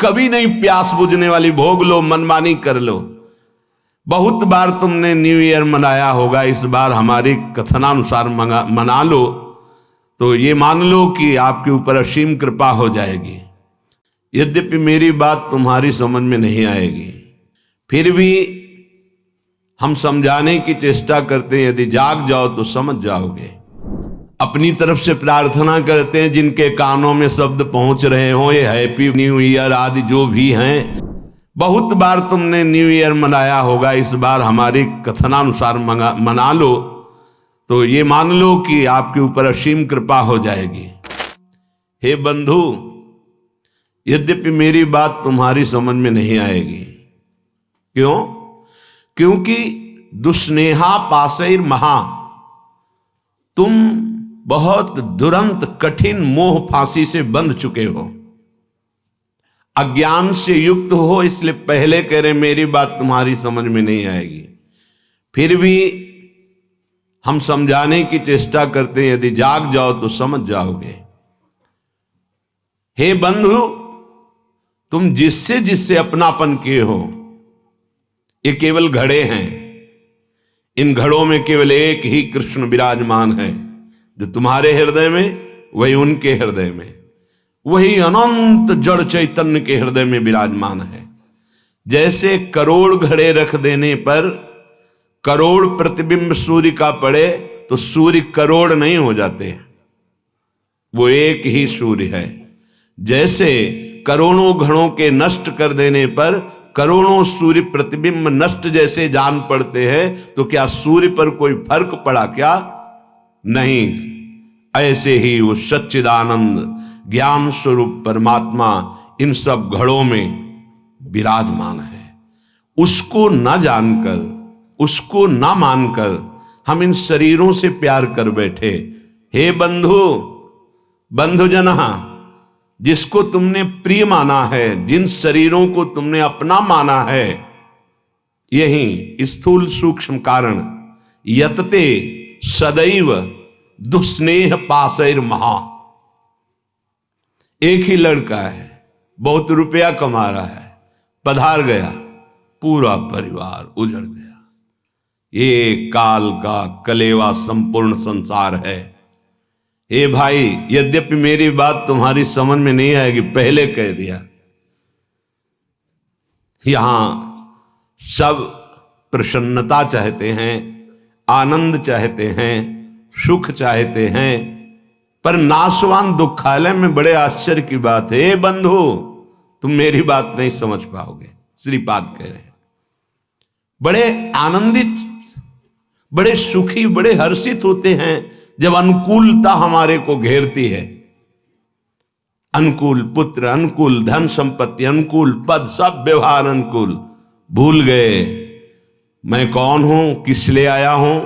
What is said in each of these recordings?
कभी नहीं प्यास बुझने वाली, भोग लो, मनमानी कर लो। बहुत बार तुमने न्यू ईयर मनाया होगा, इस बार हमारे कथनानुसार मना लो, तो ये मान लो कि आपके ऊपर असीम कृपा हो जाएगी। यद्यपि मेरी बात तुम्हारी समझ में नहीं आएगी, फिर भी हम समझाने की चेष्टा करते हैं। यदि जाग जाओ तो समझ जाओगे। अपनी तरफ से प्रार्थना करते हैं, जिनके कानों में शब्द पहुंच रहे हो, ये हैप्पी न्यू ईयर आदि जो भी हैं। बहुत बार तुमने न्यू ईयर मनाया होगा, इस बार हमारे कथनानुसार मना लो, तो ये मान लो कि आपके ऊपर असीम कृपा हो जाएगी। हे बंधु, यद्यपि मेरी बात तुम्हारी समझ में नहीं आएगी। क्यों? क्योंकि दुस्नेहा पासैर महा, तुम बहुत दुरंत कठिन मोह फांसी से बंध चुके हो, अज्ञान से युक्त हो। इसलिए पहले कह रहे मेरी बात तुम्हारी समझ में नहीं आएगी, फिर भी हम समझाने की चेष्टा करते हैं। यदि जाग जाओ तो समझ जाओगे। हे बंधु, तुम जिससे जिससे अपनापन किए हो, ये केवल घड़े हैं। इन घड़ों में केवल एक ही कृष्ण विराजमान है, जो तुम्हारे हृदय में वही उनके हृदय में, वही अनंत जड़ चैतन्य के हृदय में विराजमान है। जैसे करोड़ घड़े रख देने पर करोड़ प्रतिबिंब सूर्य का पड़े तो सूर्य करोड़ नहीं हो जाते, वो एक ही सूर्य है। जैसे करोड़ों घड़ों के नष्ट कर देने पर करोड़ों सूर्य प्रतिबिंब नष्ट जैसे जान पड़ते हैं, तो क्या सूर्य पर कोई फर्क पड़ा क्या? नहीं। ऐसे ही वो सच्चिदानंद ज्ञान स्वरूप परमात्मा इन सब घड़ों में विराजमान है। उसको न जानकर, उसको न मानकर हम इन शरीरों से प्यार कर बैठे। हे बंधु, बंधुजना, जिसको तुमने प्रिय माना है, जिन शरीरों को तुमने अपना माना है, यही स्थूल सूक्ष्म कारण यतते सदैव दुस्नेह पासैर महा। एक ही लड़का है, बहुत रुपया कमा रहा है, पधार गया, पूरा परिवार उजड़ गया। ये काल का कलेवा संपूर्ण संसार है। हे भाई, यद्यपि मेरी बात तुम्हारी समझ में नहीं आएगी, पहले कह दिया। यहां सब प्रसन्नता चाहते हैं, आनंद चाहते हैं, सुख चाहते हैं, पर नाशवान दुखालय में बड़े आश्चर्य की बात है। हे बंधु, तुम मेरी बात नहीं समझ पाओगे। श्रीपाद कह रहे हैं, बड़े आनंदित, बड़े सुखी, बड़े हर्षित होते हैं जब अनुकूलता हमारे को घेरती है। अनुकूल पुत्र, अनुकूल धन संपत्ति, अनुकूल पद, सब व्यवहार अनुकूल। भूल गए मैं कौन हूं, किस लिए आया हूं,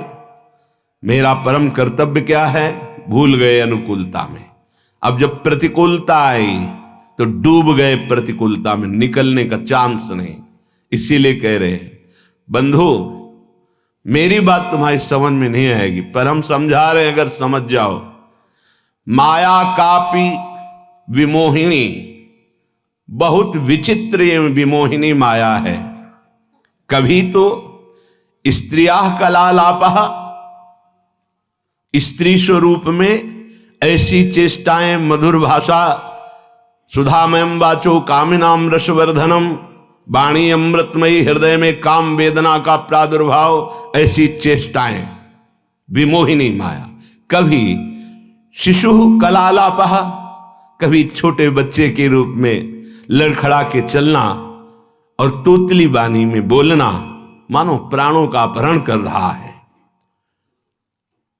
मेरा परम कर्तव्य क्या है। भूल गए अनुकूलता में। अब जब प्रतिकूलता आई तो डूब गए प्रतिकूलता में, निकलने का चांस नहीं। इसीलिए कह रहे हैं बंधु, मेरी बात तुम्हारी समझ में नहीं आएगी, पर हम समझा रहे हैं, अगर समझ जाओ। माया कापी विमोहिनी, बहुत विचित्र ये विमोहिनी माया है। कभी तो स्त्रिया कलालापः, स्त्री स्वरूप में ऐसी चेष्टाएं, मधुर भाषा, सुधामयम वाचो कामिनाम रसवर्धनम, वाणी अमृतमयी, हृदय में काम वेदना का प्रादुर्भाव, ऐसी चेष्टाएं, विमोहिनी माया। कभी शिशु कलालापः, कभी छोटे बच्चे के रूप में लड़खड़ा के चलना और तोतली बानी में बोलना, मानो प्राणों का अपहरण कर रहा है।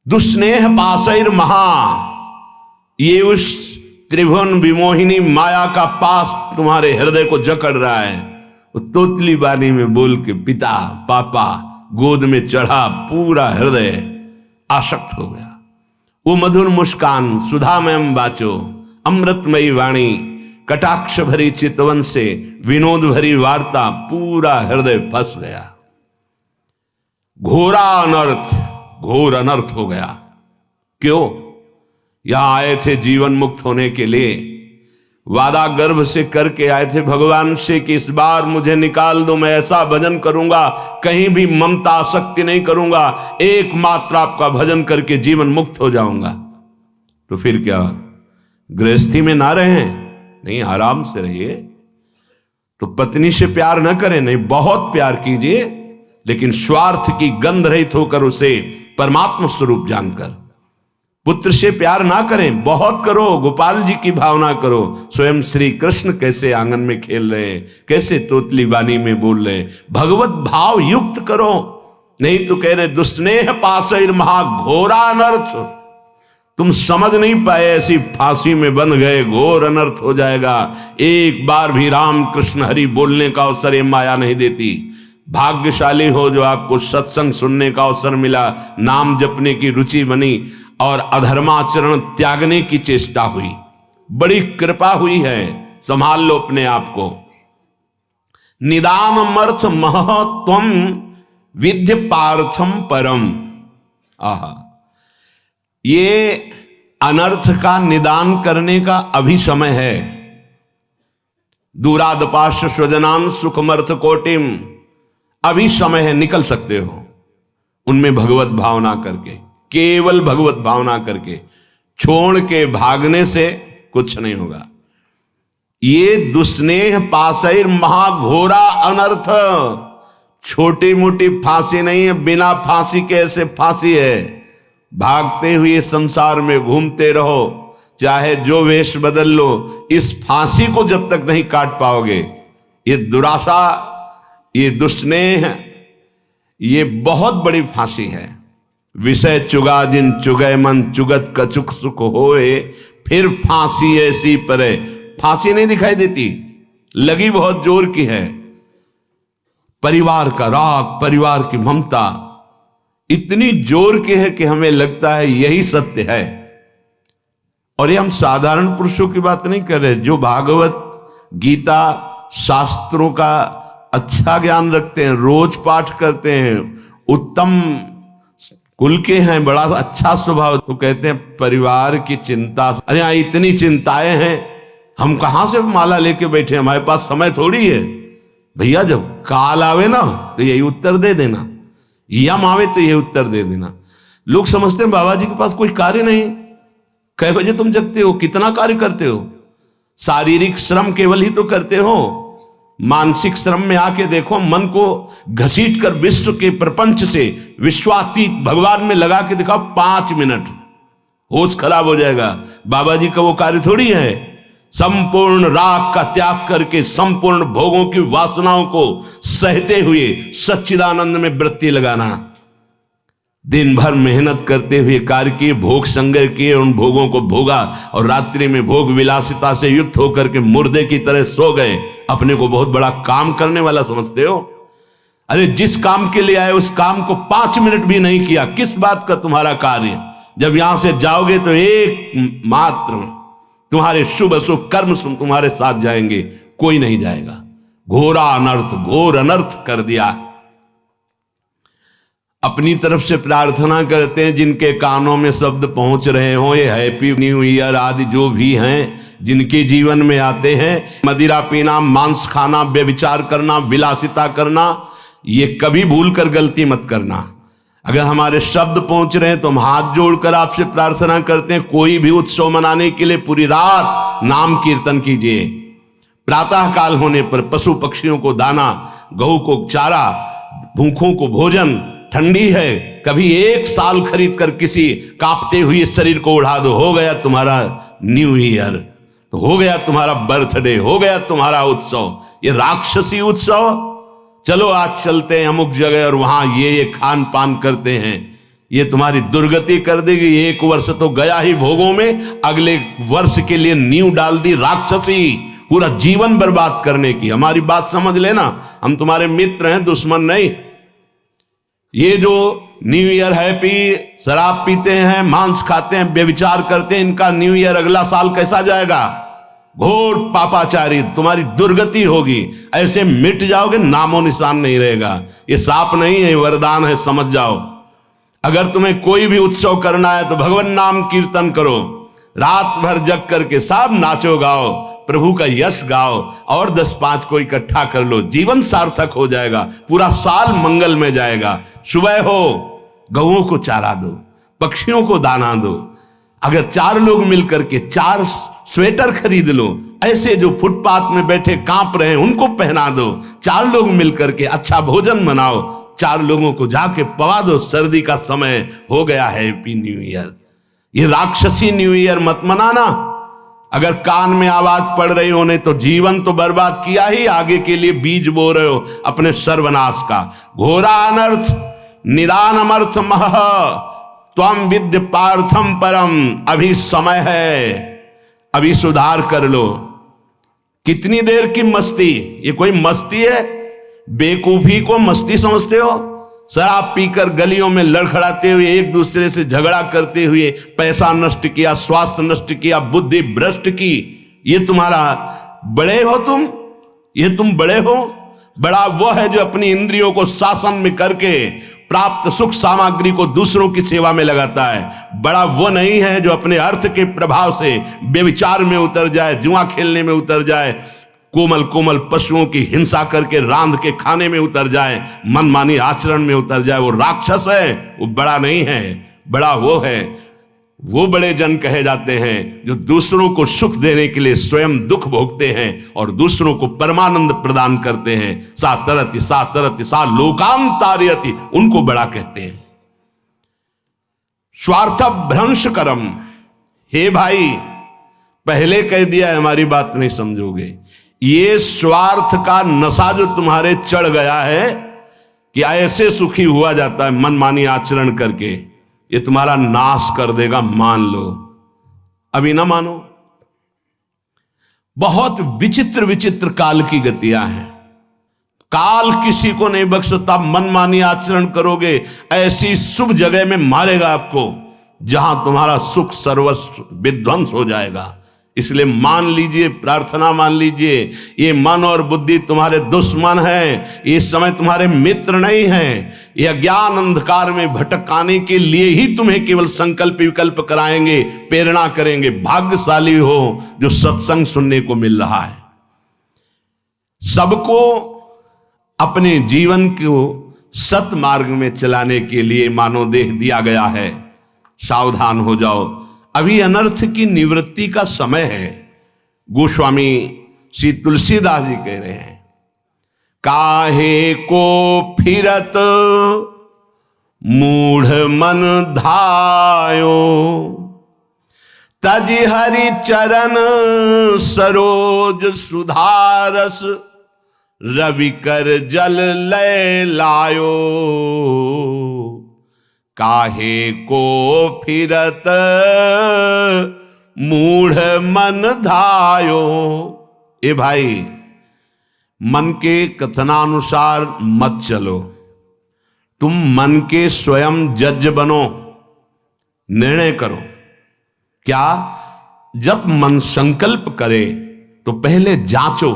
दुस्नेह पासैर महा, ये उस त्रिभुवन विमोहिनी माया का पास तुम्हारे हृदय को जकड़ रहा है। वो तोतली बानी में बोल के पिता पापा गोद में चढ़ा, पूरा हृदय आसक्त हो गया। वो मधुर मुस्कान, सुधामयम वाचो, अमृतमयी वाणी, कटाक्ष भरी चितवन से विनोद भरी वार्ता, पूरा हृदय फंस गया। घोरा अनर्थ, घोर अनर्थ हो गया। क्यों? यहां आए थे जीवन मुक्त होने के लिए, वादा गर्भ से करके आए थे भगवान से कि इस बार मुझे निकाल दो, मैं ऐसा भजन करूंगा, कहीं भी ममता आसक्ति नहीं करूंगा, एकमात्र आपका भजन करके जीवन मुक्त हो जाऊंगा। तो फिर क्या, गृहस्थी में ना रहें? नहीं, आराम से रहिए। तो पत्नी से प्यार न करें, नहीं, बहुत प्यार कीजिए, लेकिन स्वार्थ की गंध रहित होकर उसे परमात्मा स्वरूप जानकर। पुत्र से प्यार ना करें, बहुत करो, गोपाल जी की भावना करो। स्वयं श्री कृष्ण कैसे आंगन में खेल रहे हैं, कैसे तोतली वाणी में बोल रहे हैं, भगवत भाव युक्त करो। नहीं तो कह रहे दुष्स्नेह पाशैर महाघोरा अनर्थ। तुम समझ नहीं पाए, ऐसी फांसी में बंध गए, घोर अनर्थ हो जाएगा। एक बार भी राम कृष्ण हरि बोलने का अवसर ये माया नहीं देती। भाग्यशाली हो जो आपको सत्संग सुनने का अवसर मिला, नाम जपने की रुचि बनी और अधर्माचरण त्यागने की चेष्टा हुई। बड़ी कृपा हुई है, संभाल लो अपने आप को। निदानमर्थ महत्वम विद्य पार्थम परम। आहा, ये अनर्थ का निदान करने का अभी समय है। दूरादपाश स्वजनान सुखमर्थ कोटिम, अभी समय है, निकल सकते हो उनमें भगवत भावना करके, केवल भगवत भावना करके। छोड़ के भागने से कुछ नहीं होगा। ये दुस्नेह पाशैर महाघोरा अनर्थ, छोटी मोटी फांसी नहीं है, बिना फांसी के ऐसे फांसी है। भागते हुए संसार में घूमते रहो, चाहे जो वेश बदल लो, इस फांसी को जब तक नहीं काट पाओगे, ये दुराशा, ये दुस्नेह, ये बहुत बड़ी फांसी है। विषय चुगा जिन चुगय मन, चुगत कछुक सुख होए, फिर फांसी ऐसी परे। फांसी नहीं दिखाई देती, लगी बहुत जोर की है। परिवार का राग, परिवार की ममता इतनी जोर की है कि हमें लगता है यही सत्य है। और ये हम साधारण पुरुषों की बात नहीं कर रहे, जो भागवत गीता शास्त्रों का अच्छा ज्ञान रखते हैं, रोज पाठ करते हैं, उत्तम कुल के हैं, बड़ा अच्छा स्वभाव, तो कहते हैं परिवार की चिंता। अरे यहाँ इतनी चिंताएं हैं, हम कहां से माला लेके बैठे, हमारे पास समय थोड़ी है। भैया जब काल आवे ना तो यही उत्तर दे देना, यम आवे तो यही उत्तर दे देना। लोग समझते हैं बाबा जी के पास कोई कार्य नहीं। कै बजे तुम जगते हो, कितना कार्य करते हो? शारीरिक श्रम केवल ही तो करते हो, मानसिक श्रम में आके देखो, मन को घसीट कर विश्व के प्रपंच से विश्वातीत भगवान में लगा के दिखाओ 5 मिनट, होश खराब हो जाएगा। बाबा जी का वो कार्य थोड़ी है। संपूर्ण राग का त्याग करके संपूर्ण भोगों की वासनाओं को सहते हुए सच्चिदानंद में वृत्ति लगाना, दिन भर मेहनत करते हुए कार्य किए, भोग संग्रह किए, उन भोगों को भोगा और रात्रि में भोग विलासिता से युक्त होकर के मुर्दे की तरह सो गए। अपने को बहुत बड़ा काम करने वाला समझते हो? अरे जिस काम के लिए आए उस काम को 5 मिनट भी नहीं किया, किस बात का तुम्हारा कार्य? जब यहां से जाओगे तो एक मात्र तुम्हारे शुभ अशुभ कर्म तुम्हारे साथ जाएंगे, कोई नहीं जाएगा। घोरा अनर्थ, घोर अनर्थ कर दिया। अपनी तरफ से प्रार्थना करते हैं जिनके कानों में शब्द पहुंच रहे हो, ये हैप्पी न्यू ईयर आदि जो भी हैं, जिनके जीवन में आते हैं, मदिरा पीना, मांस खाना, व्यभिचार करना, विलासिता करना, ये कभी भूल कर गलती मत करना। अगर हमारे शब्द पहुंच रहे हैं तो हम हाथ जोड़कर आपसे प्रार्थना करते हैं, कोई भी उत्सव मनाने के लिए पूरी रात नाम कीर्तन कीजिए। प्रातः काल होने पर पशु पक्षियों को दाना, गऊ को चारा, भूखों को भोजन, ठंडी है कभी 1 साल खरीद कर किसी कांपते हुए शरीर को उड़ा दो, हो गया तुम्हारा न्यू ईयर, तो हो गया तुम्हारा बर्थडे, हो गया तुम्हारा उत्सव। ये राक्षसी उत्सव, चलो आज चलते हैं अमुक जगह और वहां ये खान पान करते हैं, ये तुम्हारी दुर्गति कर देगी। 1 वर्ष तो गया ही भोगों में, अगले वर्ष के लिए नींव डाल दी राक्षसी, पूरा जीवन बर्बाद करने की। हमारी बात समझ लेना, हम तुम्हारे मित्र हैं, दुश्मन नहीं। ये जो न्यू ईयर हैप्पी, शराब पीते हैं, मांस खाते हैं, व्यभिचार करते हैं, इनका न्यू ईयर अगला साल कैसा जाएगा? घोर पापाचारी, तुम्हारी दुर्गति होगी। ऐसे मिट जाओगे, नामो निशान नहीं रहेगा। ये साप नहीं है, वरदान है, समझ जाओ। अगर तुम्हें कोई भी उत्सव करना है तो भगवान नाम कीर्तन करो, रात भर जग करके सब नाचो गाओ, प्रभु का यश गाओ और 10-5 को इकट्ठा कर लो, जीवन सार्थक हो जाएगा, पूरा साल मंगल में जाएगा। सुबह हो गऊओं को चारा दो, पक्षियों को दाना दो। अगर 4 लोग मिलकर के 4 स्वेटर खरीद लो, ऐसे जो फुटपाथ में बैठे कांप रहे हैं उनको पहना दो। 4 लोग मिलकर के अच्छा भोजन बनाओ, 4 लोगों को जाके पवा दो, सर्दी का समय हो गया है, हैप्पी न्यू ईयर। ये राक्षसी न्यू ईयर मत मनाना। अगर कान में आवाज पड़ रही होने तो जीवन तो बर्बाद किया ही, आगे के लिए बीज बो रहे हो अपने सर्वनाश का। घोरा अनर्थ निदान अमर्थ मह त्वम विद्य पार्थम परम। अभी समय है, अभी सुधार कर लो। कितनी देर की मस्ती, ये कोई मस्ती है? बेकूफी को मस्ती समझते हो? शराब पीकर गलियों में लड़खड़ाते हुए, एक दूसरे से झगड़ा करते हुए पैसा नष्ट किया, स्वास्थ्य नष्ट किया, बुद्धि भ्रष्ट की। ये तुम्हारा बड़े हो तुम? ये तुम बड़े हो? बड़ा वो है जो अपनी इंद्रियों को शासन में करके प्राप्त सुख सामग्री को दूसरों की सेवा में लगाता है। बड़ा वो नहीं है जो अपने अर्थ के प्रभाव से व्यभिचार में उतर जाए, जुआ खेलने में उतर जाए, कोमल कोमल पशुओं की हिंसा करके रांध के खाने में उतर जाए, मनमानी आचरण में उतर जाए। वो राक्षस है, वो बड़ा नहीं है। बड़ा वो है, वो बड़े जन कहे जाते हैं जो दूसरों को सुख देने के लिए स्वयं दुख भोगते हैं और दूसरों को परमानंद प्रदान करते हैं। सा तरति सा लोकाम तारयति, उनको बड़ा कहते हैं। स्वार्थ भ्रंश करम। हे भाई, पहले कह दिया है, हमारी बात नहीं समझोगे। ये स्वार्थ का नशा जो तुम्हारे चढ़ गया है कि ऐसे सुखी हुआ जाता है मनमानी आचरण करके, ये तुम्हारा नाश कर देगा, मान लो। अभी ना मानो। बहुत विचित्र विचित्र काल की गतियां हैं। काल किसी को नहीं बख्शता। मनमानी आचरण करोगे, ऐसी शुभ जगह में मारेगा आपको जहां तुम्हारा सुख सर्वस्व विध्वंस हो जाएगा। इसलिए मान लीजिए, प्रार्थना मान लीजिए, ये मन और बुद्धि तुम्हारे दुश्मन है, इस समय तुम्हारे मित्र नहीं है। ये अज्ञान अंधकार में भटकाने के लिए ही तुम्हें केवल संकल्प विकल्प कराएंगे, प्रेरणा करेंगे। भाग्यशाली हो जो सत्संग सुनने को मिल रहा है। सबको अपने जीवन को सत मार्ग में चलाने के लिए मानव देह दिया गया है। सावधान हो जाओ, अभी अनर्थ की निवृत्ति का समय है। गोस्वामी श्री तुलसीदास जी कह रहे हैं, काहे को फिरत मूढ़ मन धायो, तज हरि चरण सरोज सुधारस, रवि कर जल लय लायो। काहे को फिरत मूढ़ मन धायो। ए भाई, मन के कथनानुसार मत चलो। तुम मन के स्वयं जज बनो, निर्णय करो। क्या? जब मन संकल्प करे तो पहले जांचो,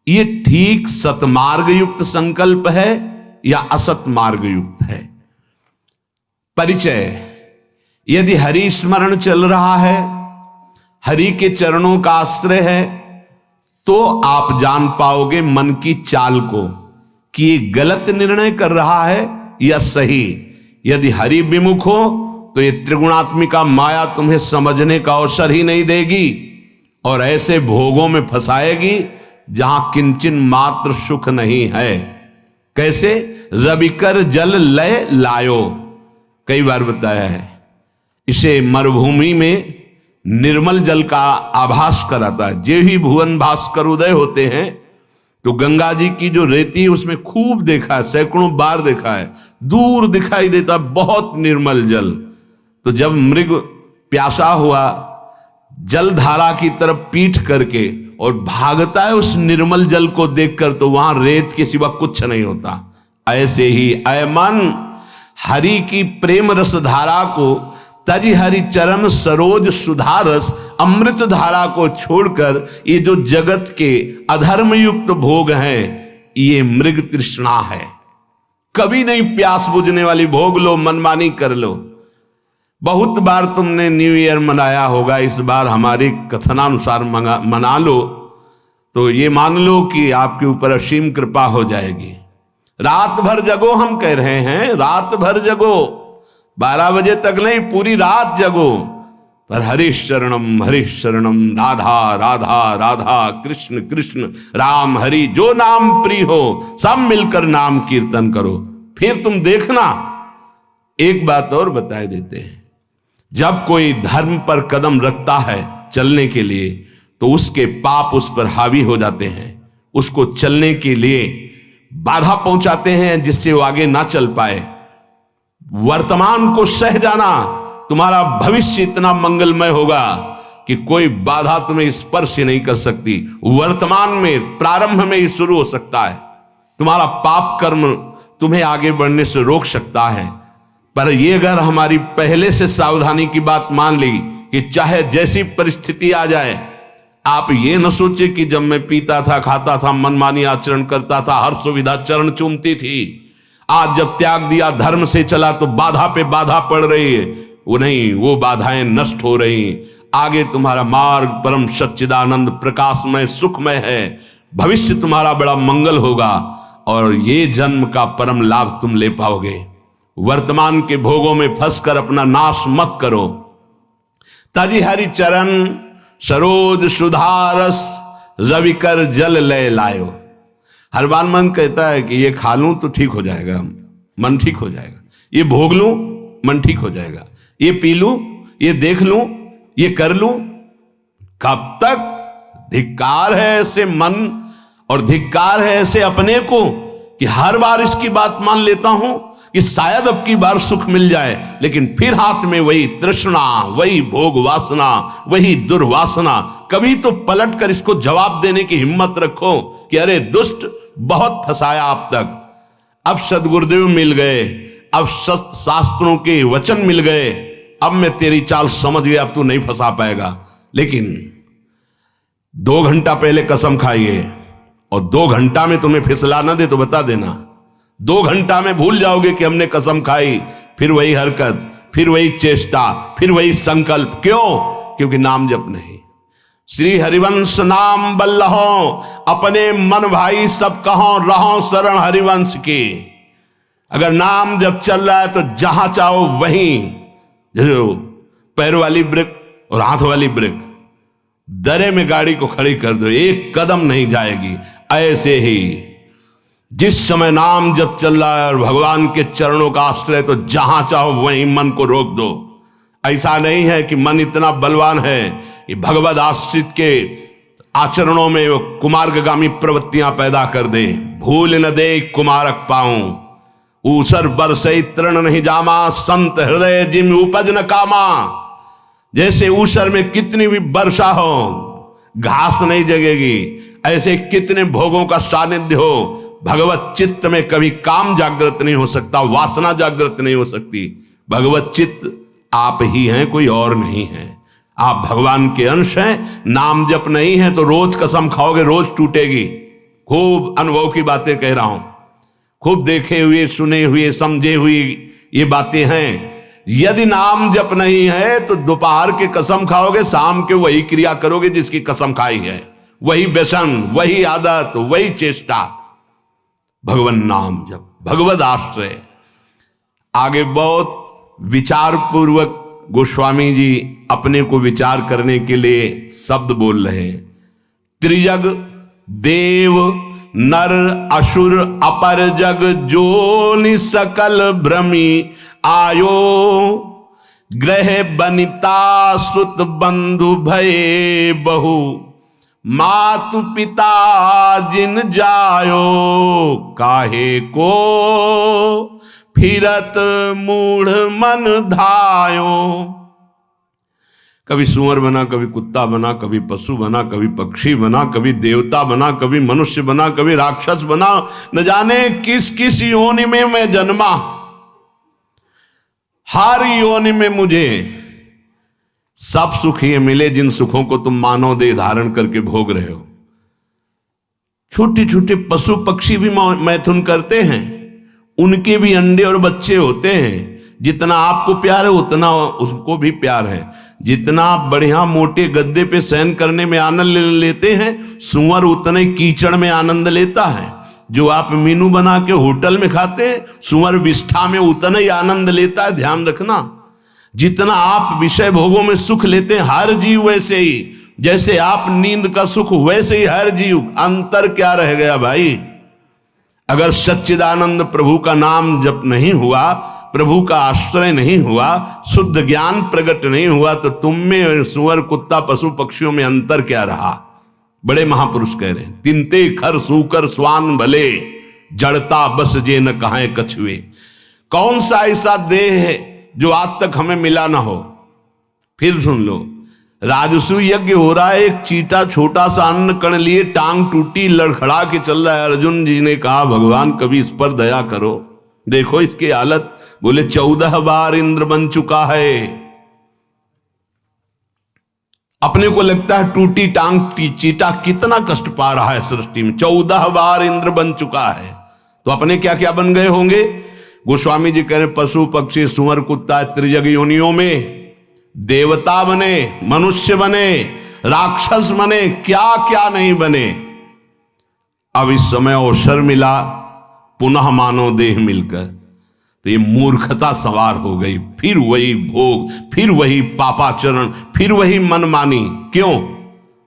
ये ठीक सतमार्ग युक्त संकल्प है या असत मार्ग युक्त है। परिचय, यदि हरि स्मरण चल रहा है, हरि के चरणों का आश्रय है, तो आप जान पाओगे मन की चाल को कि ये गलत निर्णय कर रहा है या सही। यदि हरि विमुख हो तो ये त्रिगुणात्मिका माया तुम्हें समझने का अवसर ही नहीं देगी और ऐसे भोगों में फंसाएगी जहां किंचन मात्र सुख नहीं है। कैसे? रविकर जल लय लायो, कई बार बताया है। इसे मरुभूमि में निर्मल जल का आभास कराता है। जे ही भुवन भास्कर उदय होते हैं तो गंगा जी की जो रेती है उसमें खूब देखा है, सैकड़ों बार देखा है, दूर दिखाई देता बहुत निर्मल जल। तो जब मृग प्यासा हुआ जलधारा की तरफ पीठ करके और भागता है उस निर्मल जल को देखकर, तो वहां रेत के सिवा कुछ नहीं होता। ऐसे ही ऐ मन, हरि की प्रेम रस धारा को, तज हरि चरण सरोज सुधारस, अमृत धारा को छोड़कर ये जो जगत के अधर्म युक्त भोग हैं, ये मृग तृष्णा है। कभी नहीं प्यास बुझने वाली, भोग लो, मनमानी कर लो। बहुत बार तुमने न्यू ईयर मनाया होगा, इस बार हमारे कथनानुसार मना लो तो ये मान लो कि आपके ऊपर असीम कृपा हो जाएगी। रात भर जगो, हम कह रहे हैं रात भर जगो, 12 बजे तक नहीं, पूरी रात जगो, पर हरीश शरणम राधा राधा राधा कृष्ण कृष्ण राम हरि, जो नाम प्रिय हो सब मिलकर नाम कीर्तन करो। फिर तुम देखना। एक बात और बताए देते हैं, जब कोई धर्म पर कदम रखता है चलने के लिए तो उसके पाप उस पर हावी हो जाते हैं, उसको चलने के लिए बाधा पहुंचाते हैं जिससे वो आगे ना चल पाए। वर्तमान को सह जाना, तुम्हारा भविष्य इतना मंगलमय होगा कि कोई बाधा तुम्हें स्पर्श नहीं कर सकती। वर्तमान में प्रारंभ में ही शुरू हो सकता है। तुम्हारा पाप कर्म तुम्हें आगे बढ़ने से रोक सकता है। पर यह अगर हमारी पहले से सावधानी की बात मान ली कि चाहे जैसी परिस्थिति आ जाए, आप ये न सोचे कि जब मैं पीता था, खाता था, मनमानी आचरण करता था, हर सुविधा चरण चूमती थी, आज जब त्याग दिया, धर्म से चला तो बाधा पे बाधा पड़ रही है। वो नहीं, वो बाधाएं नष्ट हो रही। आगे तुम्हारा मार्ग परम सच्चिदानंद प्रकाशमय सुखमय है। भविष्य तुम्हारा बड़ा मंगल होगा और ये जन्म का परम लाभ तुम ले पाओगे। वर्तमान के भोगों में फंसकर अपना नाश मत करो। तजी हरि चरण सरोज सुधारस रविकर जल ले लायो। हर बार मन कहता है कि ये खा लूं तो ठीक हो जाएगा, मन ठीक हो जाएगा, ये भोग लूं मन ठीक हो जाएगा, ये पी लूं, ये देख लूं, ये कर लूं। कब तक? धिक्कार है ऐसे मन और धिक्कार है ऐसे अपने को कि हर बार इसकी बात मान लेता हूं कि शायद अब की बार सुख मिल जाए, लेकिन फिर हाथ में वही तृष्णा, वही भोग वासना, वही दुर्वासना। कभी तो पलट कर इसको जवाब देने की हिम्मत रखो कि अरे दुष्ट, बहुत फंसाया अब तक, अब सदगुरुदेव मिल गए, अब सत शास्त्रों के वचन मिल गए, अब मैं तेरी चाल समझ गया, अब तू नहीं फंसा पाएगा। लेकिन 2 घंटा पहले कसम खाइए और 2 घंटा में तुम्हें फिसला ना दे तो बता देना, 2 घंटा में भूल जाओगे कि हमने कसम खाई। फिर वही हरकत, फिर वही चेष्टा, फिर वही संकल्प। क्यों? क्योंकि नाम जप नहीं। श्री हरिवंश नाम बल्लहो, अपने मन भाई सब कहो, रहो शरण हरिवंश की। अगर नाम जब चल रहा है तो जहां चाहो वहीं, जो पैर वाली ब्रेक और हाथ वाली ब्रेक, दरे में गाड़ी को खड़ी कर दो, 1 कदम नहीं जाएगी। ऐसे ही जिस समय नाम जब चल रहा है और भगवान के चरणों का आश्रय, तो जहां चाहो वहीं मन को रोक दो। ऐसा नहीं है कि मन इतना बलवान है कि भगवद आश्रित के आचरणों में वो कुमार्गामी प्रवृत्तियां पैदा कर दे। भूल न दे कुमारक पाऊं, ऊसर बरसई तृण नहीं जामा, संत हृदय जिम उपज न कामा। जैसे ऊसर में कितनी भी वर्षा हो घास नहीं जगेगी, ऐसे कितने भोगों का सानिध्य हो, भगवत चित्त में कभी काम जागृत नहीं हो सकता, वासना जागृत नहीं हो सकती। भगवत चित्त आप ही हैं, कोई और नहीं है। आप भगवान के अंश हैं। नाम जप नहीं है तो रोज कसम खाओगे, रोज टूटेगी। खूब अनुभव की बातें कह रहा हूं, खूब देखे हुए, सुने हुए, समझे हुए ये बातें हैं। यदि नाम जप नहीं है तो दोपहर के कसम खाओगे, शाम के वही क्रिया करोगे जिसकी कसम खाई है, वही व्यसन, वही आदत, वही चेष्टा। भगवान नाम जप, भगवद आश्रय। आगे बहुत विचार पूर्वक गोस्वामी जी अपने को विचार करने के लिए शब्द बोल रहे हैं। त्रिजग देव नर असुर अपर जग जोनि सकल भ्रमी आयो, ग्रह बनिता सुत बंधु भये बहु, मातु पिता जिन जायो, काहे को फिरत मूढ़ मन धायो। कभी सुअर बना, कभी कुत्ता बना, कभी पशु बना, कभी पक्षी बना, कभी देवता बना, कभी मनुष्य बना, कभी राक्षस बना, न जाने किस किस योनि में मैं जन्मा। हर योनि में मुझे सब सुख ये मिले जिन सुखों को तुम मानव देह धारण करके भोग रहे हो। छोटे छोटे पशु पक्षी भी मैथुन करते हैं, उनके भी अंडे और बच्चे होते हैं, जितना आपको प्यार है उतना उसको भी प्यार है। जितना बढ़िया मोटे गद्दे पे शयन करने में आनंद लेते हैं, सूअर उतने कीचड़ में आनंद लेता है। जो आप मीनू बना के होटल में खाते हैं, सूअर विष्ठा में उतना ही आनंद लेता है। ध्यान रखना, जितना आप विषय भोगों में सुख लेते हैं, हर जीव वैसे ही, जैसे आप नींद का सुख वैसे ही हर जीव। अंतर क्या रह गया भाई? अगर सच्चिदानंद प्रभु का नाम जप नहीं हुआ, प्रभु का आश्रय नहीं हुआ, शुद्ध ज्ञान प्रकट नहीं हुआ, तो तुम में सुअर कुत्ता पशु पक्षियों में अंतर क्या रहा? बड़े महापुरुष कह रहे हैं, तिनते खर सूकर स्वान भले, जड़ता बस जे न कहां कछुए। कौन सा ऐसा देह है जो आज तक हमें मिला ना हो? फिर सुन लो, राजसु यज्ञ हो रहा है, एक चीटा छोटा सा अन्न कण लिए टांग टूटी लड़खड़ा के चल रहा है। अर्जुन जी ने कहा, भगवान कभी इस पर दया करो, देखो इसकी हालत। बोले 14 बार इंद्र बन चुका है। अपने को लगता है टूटी टांग चीटा कितना कष्ट पा रहा है सृष्टि में। 14 बार इंद्र बन चुका है, तो अपने क्या क्या बन गए होंगे? गोस्वामी जी कह रहे, पशु पक्षी सुअर कुत्ता त्रिजग योनियों में देवता बने, मनुष्य बने, राक्षस बने, क्या क्या नहीं बने। अब इस समय अवसर मिला, पुनः मानव देह मिलकर, तो ये मूर्खता सवार हो गई। फिर वही भोग, फिर वही पापाचरण, फिर वही मनमानी। क्यों?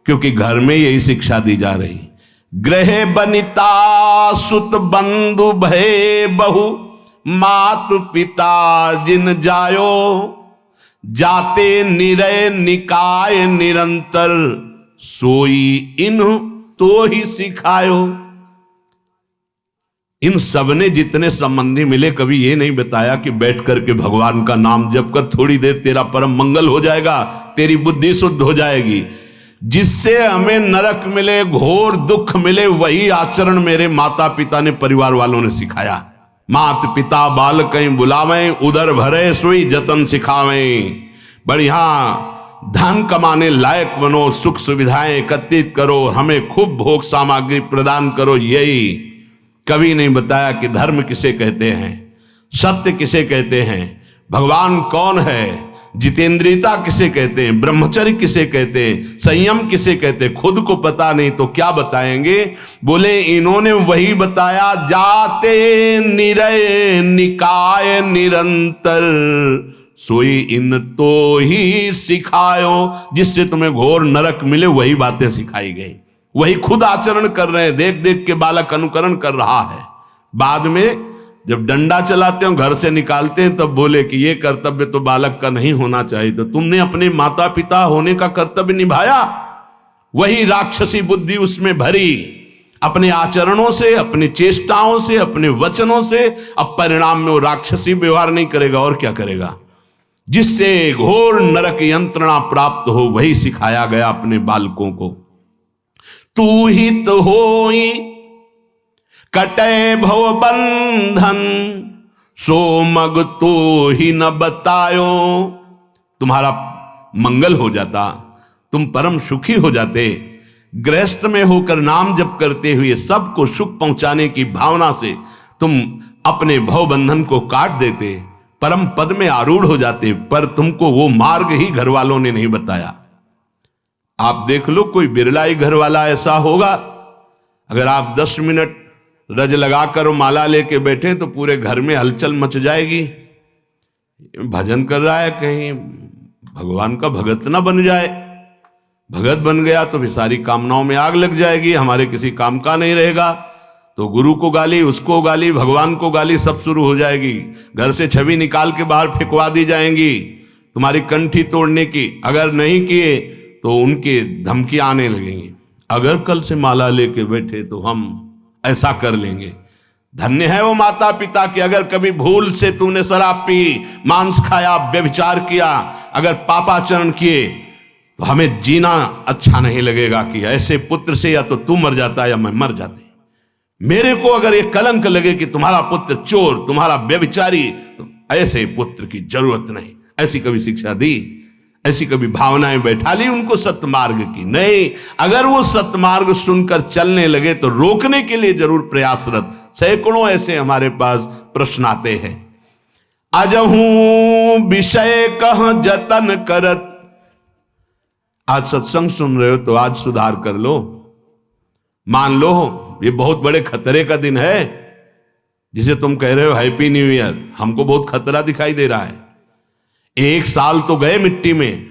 क्योंकि घर में यही शिक्षा दी जा रही। ग्रहे बनिता सुत बंधु भय बहु, मात पिता जिन जायो, जाते निरय निकाय निरंतर, सोई इन तो ही सिखायो। इन सबने जितने संबंधी मिले, कभी ये नहीं बताया कि बैठ करके भगवान का नाम जप कर, थोड़ी देर तेरा परम मंगल हो जाएगा, तेरी बुद्धि शुद्ध हो जाएगी। जिससे हमें नरक मिले, घोर दुख मिले, वही आचरण मेरे माता पिता ने, परिवार वालों ने सिखाया। मात पिता बाल कहीं बुलावें, उदर भरे सोई जतन सिखावें। बढ़िया धन कमाने लायक बनो, सुख सुविधाएं एकत्रित करो, हमें खूब भोग सामग्री प्रदान करो। यही कभी नहीं बताया कि धर्म किसे कहते हैं, सत्य किसे कहते हैं, भगवान कौन है, जितेंद्रियता किसे कहते हैं, ब्रह्मचर्य किसे कहते हैं, संयम किसे कहते हैं। खुद को पता नहीं तो क्या बताएंगे? बोले इन्होंने वही बताया, जाते निरय निकाय निरंतर, सोई इन तो ही सिखायो। जिससे तुम्हें घोर नरक मिले, वही बातें सिखाई गई, वही खुद आचरण कर रहे हैं। देख देख के बालक अनुकरण कर रहा है। बाद में जब डंडा चलाते हो, घर से निकालते हैं, तब बोले कि ये कर्तव्य तो बालक का नहीं होना चाहिए। तो तुमने अपने माता पिता होने का कर्तव्य निभाया, वही राक्षसी बुद्धि उसमें भरी, अपने आचरणों से, अपनी चेष्टाओं से, अपने वचनों से। अब परिणाम में वो राक्षसी व्यवहार नहीं करेगा और क्या करेगा? जिससे घोर नरक यंत्रणा प्राप्त हो, वही सिखाया गया अपने बालकों को। तू ही तो होई कटे भव बंधन, सो मग तो ही न बतायो। तुम्हारा मंगल हो जाता, तुम परम सुखी हो जाते। गृहस्थ में होकर नाम जप करते हुए सबको सुख पहुंचाने की भावना से तुम अपने भव बंधन को काट देते, परम पद में आरूढ़ हो जाते। पर तुमको वो मार्ग ही घर वालों ने नहीं बताया। आप देख लो, कोई बिरला ही घर वाला ऐसा होगा, अगर आप 10 मिनट रज लगाकर माला लेके बैठे तो पूरे घर में हलचल मच जाएगी। भजन कर रहा है, कहीं भगवान का भगत ना बन जाए। भगत बन गया तो भी सारी कामनाओं में आग लग जाएगी, हमारे किसी काम का नहीं रहेगा। तो गुरु को गाली, उसको गाली, भगवान को गाली, सब शुरू हो जाएगी। घर से छवि निकाल के बाहर फेंकवा दी जाएंगी, तुम्हारी कंठी तोड़ने की। अगर नहीं किए तो उनकी धमकी आने लगेंगी। अगर कल से माला लेके बैठे तो हम ऐसा कर लेंगे। धन्य है वो माता पिता कि अगर कभी भूल से तूने शराब पी, मांस खाया, व्यभिचार किया, अगर पापाचरण किए, तो हमें जीना अच्छा नहीं लगेगा कि ऐसे पुत्र से या तो तू मर जाता या मैं मर जाते। मेरे को अगर ये कलंक लगे कि तुम्हारा पुत्र चोर, तुम्हारा व्यभिचारी, तो ऐसे पुत्र की जरूरत नहीं। ऐसी कभी शिक्षा दी, ऐसी कभी भावनाएं बैठा ली उनको सत्मार्ग की? नहीं। अगर वो सत्मार्ग सुनकर चलने लगे तो रोकने के लिए जरूर प्रयासरत। सैकड़ों ऐसे हमारे पास प्रश्न आते हैं। अजहू विषय कह जतन करत। आज सत्संग सुन रहे हो तो आज सुधार कर लो। मान लो ये बहुत बड़े खतरे का दिन है, जिसे तुम कह रहे हो हैप्पी न्यू ईयर। हमको बहुत खतरा दिखाई दे रहा है। 1 साल तो गए मिट्टी में,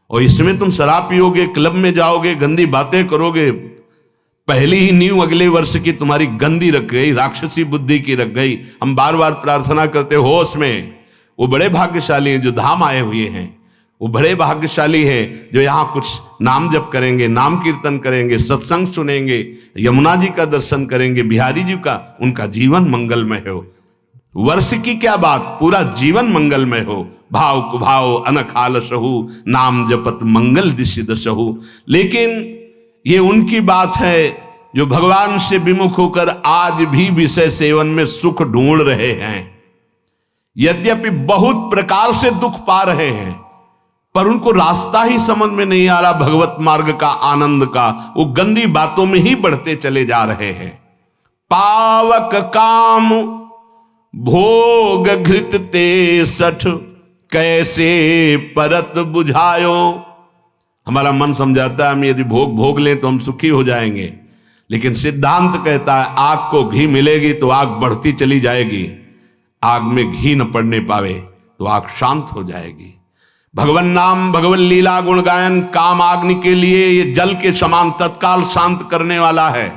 और इसमें तुम शराब पियोगे, क्लब में जाओगे, गंदी बातें करोगे। पहली ही नींव अगले वर्ष की तुम्हारी गंदी रख गई, राक्षसी बुद्धि की रख गई। हम बार बार प्रार्थना करते होश में। वो बड़े भाग्यशाली हैं जो धाम आए हुए हैं, वो बड़े भाग्यशाली हैं जो यहाँ कुछ नाम जप करेंगे, नाम कीर्तन करेंगे, सत्संग सुनेंगे, यमुना जी का दर्शन करेंगे, बिहारी जी का। उनका जीवन मंगलमय हो। वर्ष की क्या बात, पूरा जीवन मंगलमय हो। भाव कुभाव अनखाल सहु, नाम जपत मंगल दिशि दशहु। लेकिन ये उनकी बात है जो भगवान से विमुख होकर आज भी विषय सेवन में सुख ढूंढ रहे हैं। यद्यपि बहुत प्रकार से दुख पा रहे हैं, पर उनको रास्ता ही समझ में नहीं आ रहा भगवत मार्ग का, आनंद का। वो गंदी बातों में ही बढ़ते चले जा रहे हैं। पावक काम भोग घृत ते सठ, कैसे परत बुझायो। हमारा मन समझाता है हम यदि भोग लें तो हम सुखी हो जाएंगे, लेकिन सिद्धांत कहता है आग को घी मिलेगी तो आग बढ़ती चली जाएगी, आग में घी न पड़ने पावे तो आग शांत हो जाएगी। भगवन नाम, भगवन लीला, गुण गायन काम अग्नि के लिए ये जल के समान तत्काल शांत करने वाला है,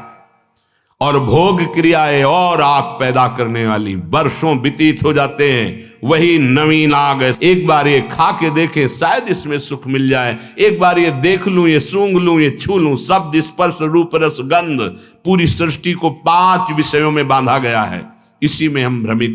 और भोग क्रियाएं और आग पैदा करने वाली। वर्षों व्यतीत हो जाते हैं, वही नवीन आग है। एक बार ये खा के देखें, शायद इसमें सुख मिल जाए। एक बार ये देख लूं, ये सूंघ लूं, ये छू लूं। शब्द, स्पर्श, रूप, रस, गंध, पूरी सृष्टि को 5 विषयों में बांधा गया है। इसी में हम भ्रमित हो